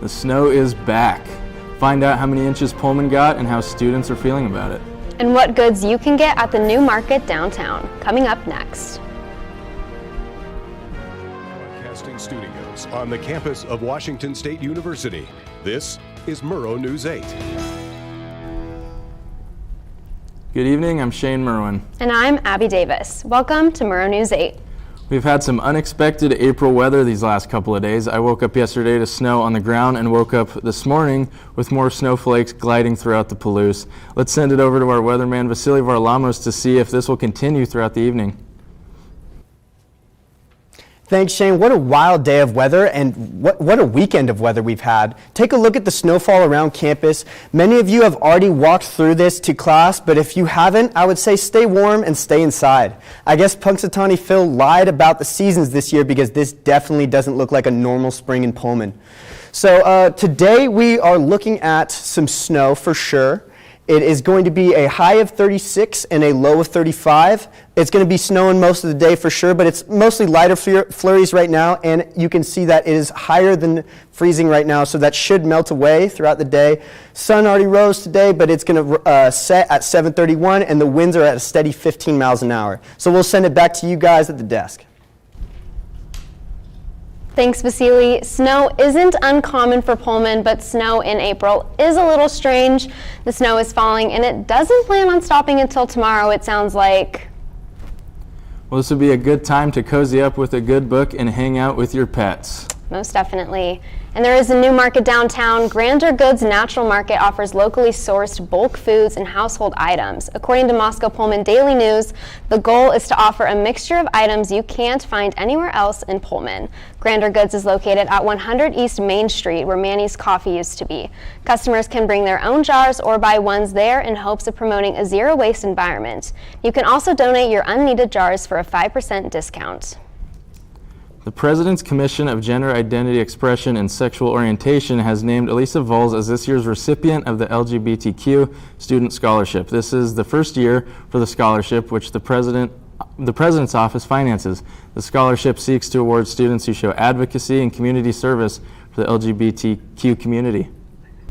The snow is back. Find out how many inches Pullman got and how students are feeling about it. And what goods you can get at the new market downtown. Coming up next. Broadcasting studios on the campus of Washington State University. This is Murrow News 8. Good evening, I'm Shane Merwin. And I'm Abby Davis. Welcome to Murrow News 8. We've had some unexpected April weather these last couple of days. I woke up yesterday to snow on the ground and woke up this morning with more snowflakes gliding throughout the Palouse. Let's send it over to our weatherman, Vasily Varlamos, to see if this will continue throughout the evening. Thanks, Shane. What a wild day of weather, and what a weekend of weather we've had. Take a look at the snowfall around campus. Many of you have already walked through this to class, but if you haven't, I would say stay warm and stay inside. I guess Punxsutawney Phil lied about the seasons this year because this definitely doesn't look like a normal spring in Pullman. So today we are looking at some snow for sure. It is going to be a high of 36 and a low of 35. It's going to be snowing most of the day for sure, but it's mostly lighter flurries right now, and you can see that it is higher than freezing right now, so that should melt away throughout the day. Sun already rose today, but it's going to set at 7:31, and the winds are at a steady 15 miles an hour. So we'll send it back to you guys at the desk. Thanks, Vasily. Snow isn't uncommon for Pullman, but snow in April is a little strange. The snow is falling, and it doesn't plan on stopping until tomorrow, it sounds like. Well, this would be a good time to cozy up with a good book and hang out with your pets. Most definitely. And there is a new market downtown. Grander Goods Natural Market offers locally sourced bulk foods and household items. According to Moscow Pullman Daily News, the goal is to offer a mixture of items you can't find anywhere else in Pullman. Grander Goods is located at 100 East Main Street, where Manny's Coffee used to be. Customers can bring their own jars or buy ones there in hopes of promoting a zero-waste environment. You can also donate your unneeded jars for a 5% discount. The President's Commission of Gender Identity Expression and Sexual Orientation has named Elisa Voles as this year's recipient of the LGBTQ Student Scholarship. This is the first year for the scholarship, which the President's Office finances. The scholarship seeks to award students who show advocacy and community service for the LGBTQ community.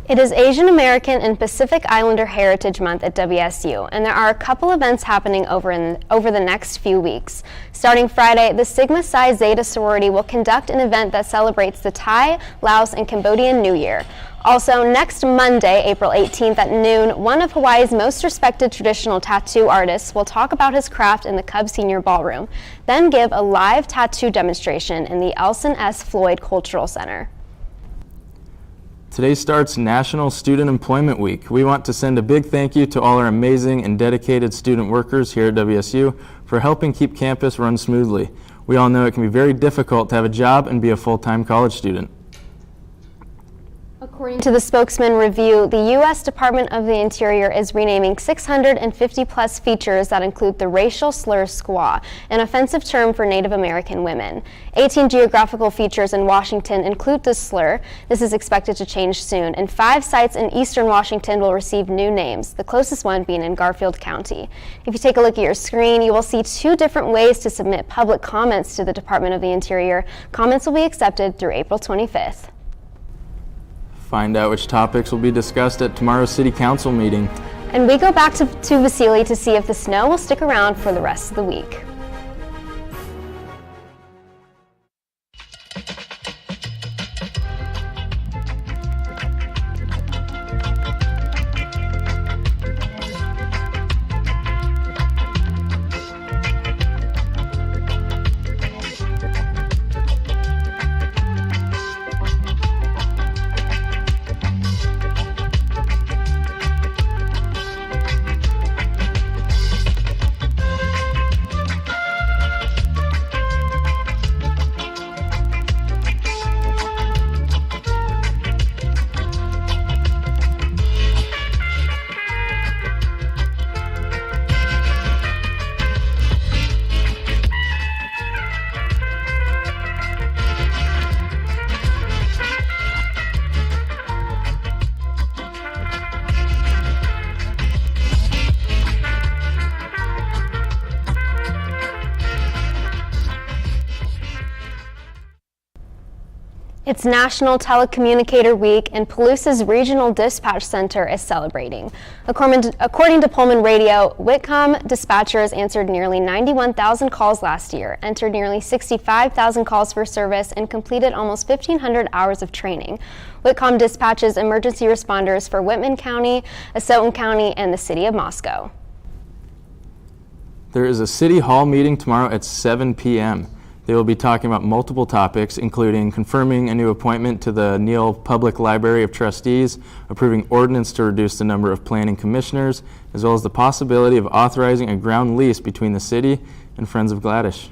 It is Asian American and Pacific Islander Heritage Month at WSU, and there are a couple events happening over the next few weeks. Starting Friday, the Sigma Psi Zeta sorority will conduct an event that celebrates the Thai, Laos, and Cambodian New Year. Also, next Monday, April 18th at noon, one of Hawaii's most respected traditional tattoo artists will talk about his craft in the Cub Senior Ballroom, then give a live tattoo demonstration in the Elson S. Floyd Cultural Center. Today starts National Student Employment Week. We want to send a big thank you to all our amazing and dedicated student workers here at WSU for helping keep campus run smoothly. We all know it can be very difficult to have a job and be a full-time college student. According to the Spokesman Review, the U.S. Department of the Interior is renaming 650-plus features that include the racial slur squaw, an offensive term for Native American women. 18 geographical features in Washington include the slur. This is expected to change soon, and 5 sites in eastern Washington will receive new names, the closest one being in Garfield County. If you take a look at your screen, you will see 2 different ways to submit public comments to the Department of the Interior. Comments will be accepted through April 25th. Find out which topics will be discussed at tomorrow's City Council meeting. And we go back to Vasily to see if the snow will stick around for the rest of the week. It's National Telecommunicator Week, and Palous's Regional Dispatch Center is celebrating. According to Pullman Radio, Whitcomb dispatchers answered nearly 91,000 calls last year, entered nearly 65,000 calls for service, and completed almost 1,500 hours of training. Whitcomb dispatches emergency responders for Whitman County, Asotin County, and the city of Moscow. There is a City Hall meeting tomorrow at 7 p.m. They will be talking about multiple topics, including confirming a new appointment to the Neal Public Library of Trustees, approving ordinance to reduce the number of planning commissioners, as well as the possibility of authorizing a ground lease between the city and Friends of Gladish.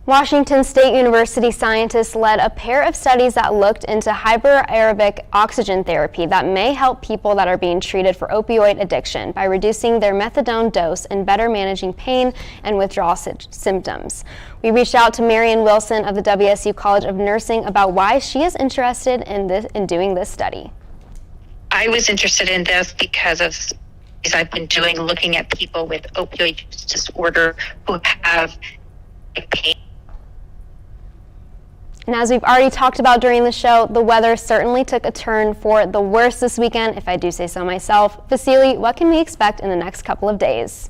Washington State University scientists led a pair of studies that looked into hyperaerobic oxygen therapy that may help people that are being treated for opioid addiction by reducing their methadone dose and better managing pain and withdrawal symptoms. We reached out to Marion Wilson of the WSU College of Nursing about why she is interested in doing this study. I was interested in this because of I've been looking at people with opioid use disorder who have pain. And as we've already talked about during the show, the weather certainly took a turn for the worse this weekend, if I do say so myself. Vasily, what can we expect in the next couple of days?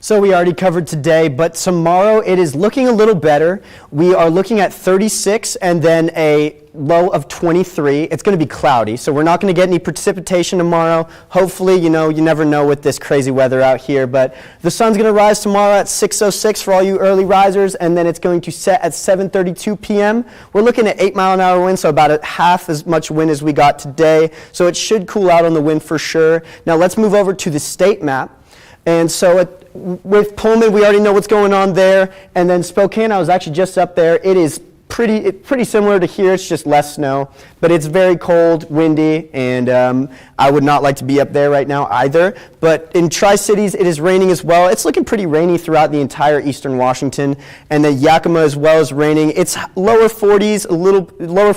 So we already covered today, but tomorrow it is looking a little better. We are looking at 36 and then a low of 23. It's going to be cloudy, so we're not going to get any precipitation tomorrow. Hopefully, you never know with this crazy weather out here, but the sun's going to rise tomorrow at 6:06 for all you early risers, and then it's going to set at 7:32 p.m. We're looking at 8-mile-an-hour wind, so about half as much wind as we got today, so it should cool out on the wind for sure. Now let's move over to the state map. And so with Pullman, we already know what's going on there. And then Spokane, I was actually just up there. It is pretty similar to here. It's just less snow. But it's very cold, windy, and I would not like to be up there right now either. But in Tri-Cities, it is raining as well. It's looking pretty rainy throughout the entire eastern Washington. And then Yakima as well is raining. It's lower 40s, lower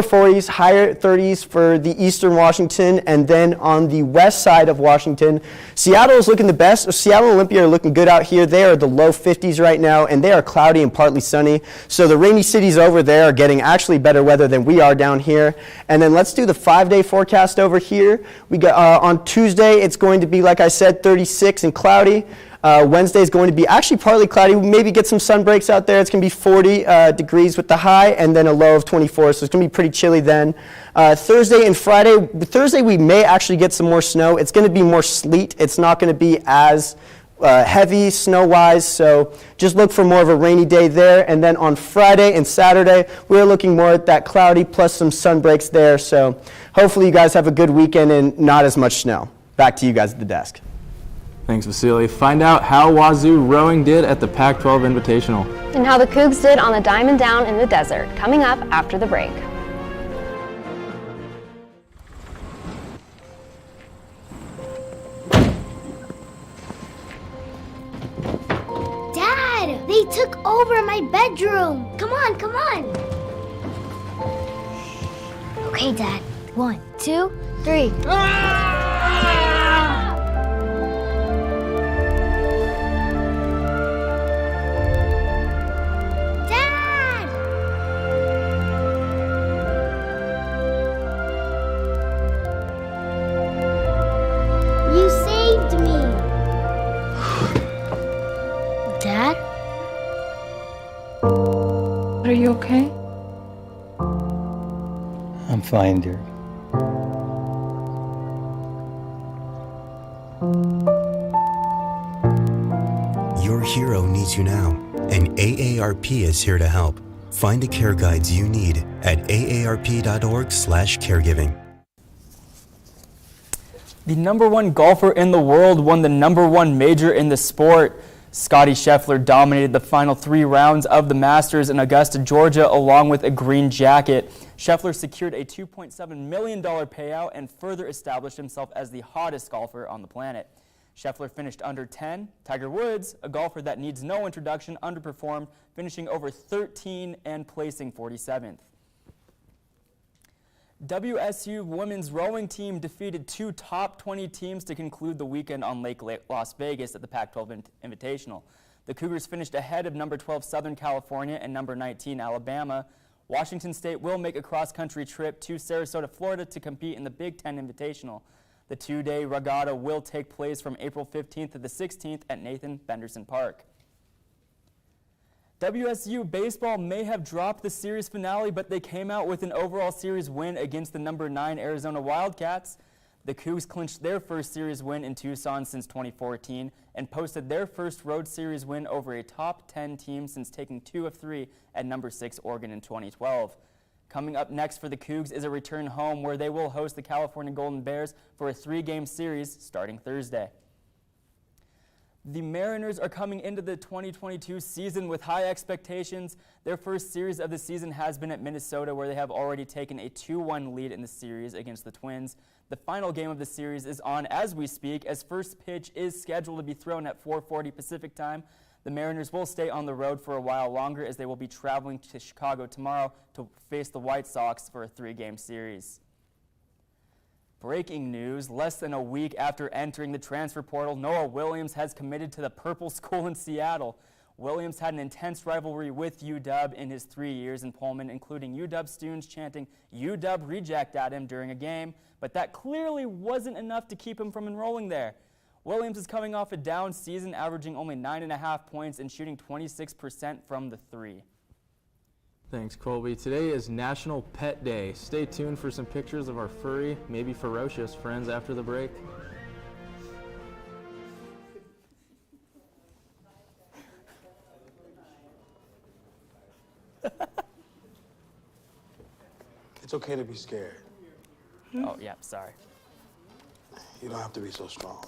40s, higher 30s for the eastern Washington, and then on the west side of Washington, Seattle is looking the best. Seattle and Olympia are looking good out here. They are the low 50s right now, and they are cloudy and partly sunny. So the rainy cities over there are getting actually better weather than we are down here. And then let's do the 5-day forecast over here. We got on Tuesday, it's going to be, like I said, 36 and cloudy. Wednesday is going to be actually partly cloudy. We maybe get some sun breaks out there. It's going to be 40 degrees with the high and then a low of 24, so it's going to be pretty chilly then. Thursday and Friday, Thursday we may actually get some more snow. It's going to be more sleet. It's not going to be as heavy snow-wise, so just look for more of a rainy day there. And then on Friday and Saturday, we're looking more at that cloudy plus some sun breaks there. So hopefully you guys have a good weekend and not as much snow. Back to you guys at the desk. Thanks, Vasily. Find out how Wazoo rowing did at the Pac-12 Invitational. And how the Cougs did on the Diamond Down in the desert, coming up after the break. Dad, they took over my bedroom. Come on, come on. Okay, Dad. 1, 2, 3. Dad? Are you okay? I'm fine, dear. Your hero needs you now, and AARP is here to help. Find the care guides you need at aarp.org/caregiving. The #1 golfer in the world won the #1 major in the sport. Scottie Scheffler dominated the final 3 rounds of the Masters in Augusta, Georgia, along with a green jacket. Scheffler secured a $2.7 million payout and further established himself as the hottest golfer on the planet. Scheffler finished under 10. Tiger Woods, a golfer that needs no introduction, underperformed, finishing over 13 and placing 47th. WSU women's rowing team defeated 2 top 20 teams to conclude the weekend on Lake Las Vegas at the Pac-12 Invitational. The Cougars finished ahead of number 12 Southern California and number 19 Alabama. Washington State will make a cross-country trip to Sarasota, Florida to compete in the Big Ten Invitational. The two-day regatta will take place from April 15th to the 16th at Nathan Benderson Park. WSU baseball may have dropped the series finale, but they came out with an overall series win against the number 9 Arizona Wildcats. The Cougs clinched their first series win in Tucson since 2014 and posted their first road series win over a top 10 team since taking 2 of 3 at number 6 Oregon in 2012. Coming up next for the Cougs is a return home where they will host the California Golden Bears for a 3-game series starting Thursday. The Mariners are coming into the 2022 season with high expectations. Their first series of the season has been at Minnesota, where they have already taken a 2-1 lead in the series against the Twins. The final game of the series is on as we speak, as first pitch is scheduled to be thrown at 4:40 Pacific time. The Mariners will stay on the road for a while longer, as they will be traveling to Chicago tomorrow to face the White Sox for a 3-game series. Breaking news, less than a week after entering the transfer portal, Noah Williams has committed to the Purple School in Seattle. Williams had an intense rivalry with UW in his 3 years in Pullman, including UW students chanting UW reject at him during a game, but that clearly wasn't enough to keep him from enrolling there. Williams is coming off a down season, averaging only 9.5 points and shooting 26% from the 3. Thanks, Colby. Today is National Pet Day. Stay tuned for some pictures of our furry, maybe ferocious friends after the break. It's okay to be scared. Oh, yeah, sorry. You don't have to be so strong.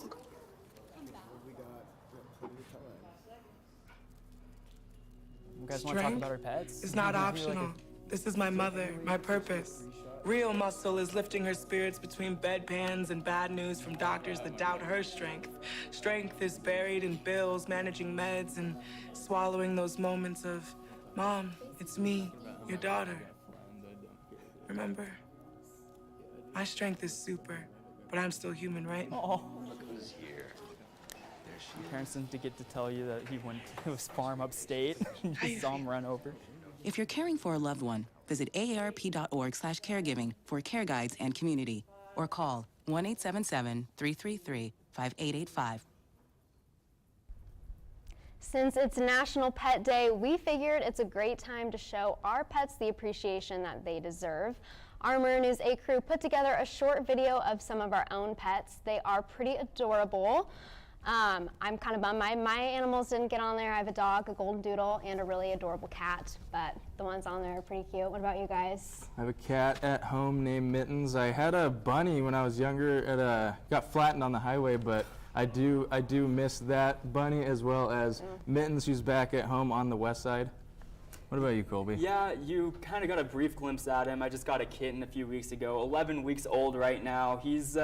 You guys want to talk about our pets? It's not optional. This is my mother, my purpose. Real muscle is lifting her spirits between bedpans and bad news from doctors that doubt her strength. Strength is buried in bills, managing meds, and swallowing those moments of, Mom, it's me, your daughter. Remember? My strength is super, but I'm still human, right? Oh. Parents didn't get to tell you that he went to his farm upstate. You saw him run over. If you're caring for a loved one, visit aarp.org/caregiving for care guides and community, or call 1-877-333-5885. Since it's National Pet Day, we figured it's a great time to show our pets the appreciation that they deserve. Our Murrow News A crew put together a short video of some of our own pets. They are pretty adorable. I'm kind of bummed my animals didn't get on there. I have a dog, a golden doodle, and a really adorable cat, but the ones on there are pretty cute. What about you guys? I have a cat at home named Mittens. I had a bunny when I was younger. Got flattened on the highway, but I do miss that bunny as well as Mittens, who's back at home on the west side. What about you, Colby? Yeah, you kind of got a brief glimpse at him. I just got a kitten a few weeks ago, 11 weeks old right now. He's,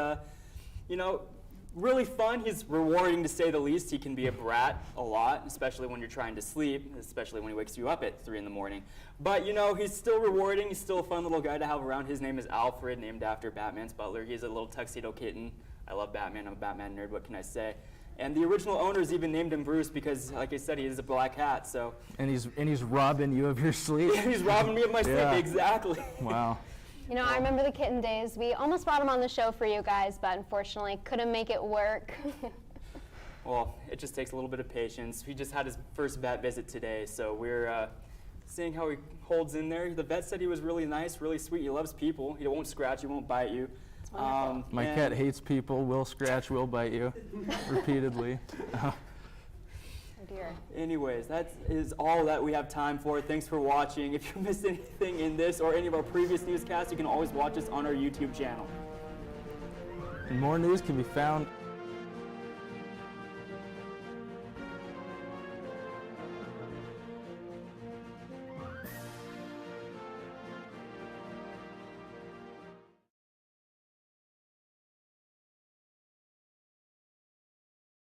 really fun. He's rewarding, to say the least. He can be a brat a lot, especially when you're trying to sleep, especially when he wakes you up at 3 in the morning. But, he's still rewarding. He's still a fun little guy to have around. His name is Alfred, named after Batman's butler. He's a little tuxedo kitten. I love Batman. I'm a Batman nerd. What can I say? And the original owners even named him Bruce because, like I said, he is a black cat. So. And he's robbing you of your sleep. Yeah, he's robbing me of my sleep. Exactly. Wow. I remember the kitten days. We almost brought him on the show for you guys, but unfortunately couldn't make it work. Well, it just takes a little bit of patience. He just had his first vet visit today, so we're seeing how he holds in there. The vet said he was really nice, really sweet. He loves people. He won't scratch you, won't bite you. My cat hates people, will scratch, will bite you, repeatedly. Dear. Anyways, that is all that we have time for. Thanks for watching. If you missed anything in this or any of our previous newscasts, you can always watch us on our YouTube channel. And more news can be found